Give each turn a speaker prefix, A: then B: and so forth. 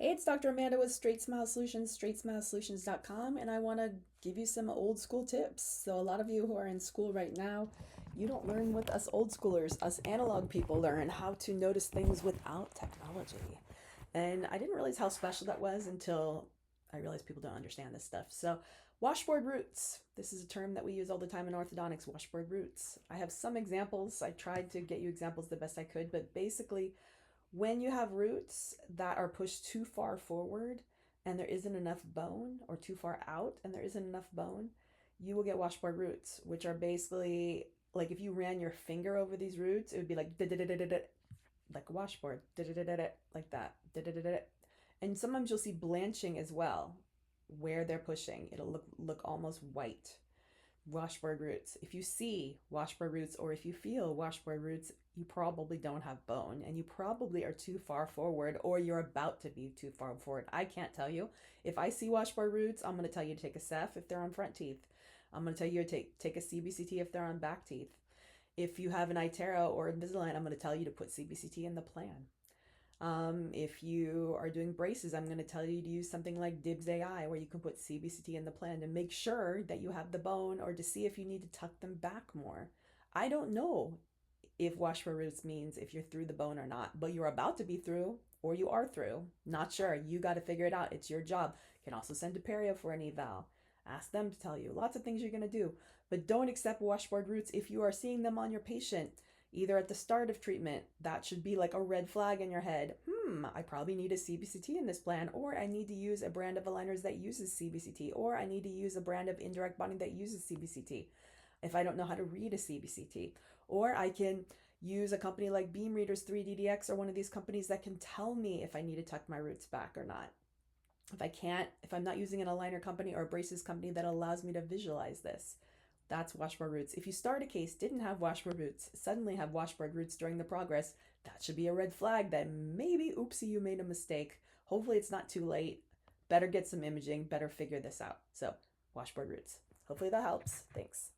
A: Hey, it's Dr. Amanda with Straightsmile Solutions, straightsmilesolutions.com, and I want to give you some old school tips. So, a lot of you who are in school right now, you don't learn what us old schoolers, us analog people learn how to notice things without technology. And I didn't realize how special that was until I realized people don't understand this stuff. So, washboard roots. This is a term that we use all the time in orthodontics, washboard roots. I have some examples. I tried to get you examples the best I could, but basically, when you have roots that are pushed too far forward and there isn't enough bone, or too far out and there isn't enough bone, you will get washboard roots, which are basically like if you ran your finger over these roots, it would be like like a washboard, like that. And sometimes you'll see blanching as well where they're pushing. It'll look almost white. Washboard roots. If you see washboard roots or if you feel washboard roots, you probably don't have bone and you probably are too far forward or you're about to be too far forward. I can't tell you. If I see washboard roots, I'm going to tell you to take a Ceph if they're on front teeth. I'm going to tell you to take a CBCT if they're on back teeth. If you have an iTero or Invisalign, I'm going to tell you to put CBCT in the plan. If you are doing braces, I'm going to tell you to use something like Dibs AI where you can put CBCT in the plan to make sure that you have the bone or to see if you need to tuck them back more. I don't know if washboard roots means if you're through the bone or not, but you're about to be through or you are through. Not sure. You got to figure it out. It's your job. You can also send to Perio for an eval. Ask them to tell you. Lots of things you're going to do, but don't accept washboard roots if you are seeing them on your patient either at the start of treatment. That should be like a red flag in your head. I probably need a CBCT in this plan, or I need to use a brand of aligners that uses CBCT, or I need to use a brand of indirect bonding that uses CBCT if I don't know how to read a CBCT. Or I can use a company like Beam Readers 3DDX or one of these companies that can tell me if I need to tuck my roots back or not. If I can't, if I'm not using an aligner company or a braces company that allows me to visualize this, that's washboard roots. If you start a case, didn't have washboard roots, suddenly have washboard roots during the progress, that should be a red flag that maybe, oopsie, you made a mistake. Hopefully it's not too late. Better get some imaging, better figure this out. So, washboard roots. Hopefully that helps. Thanks.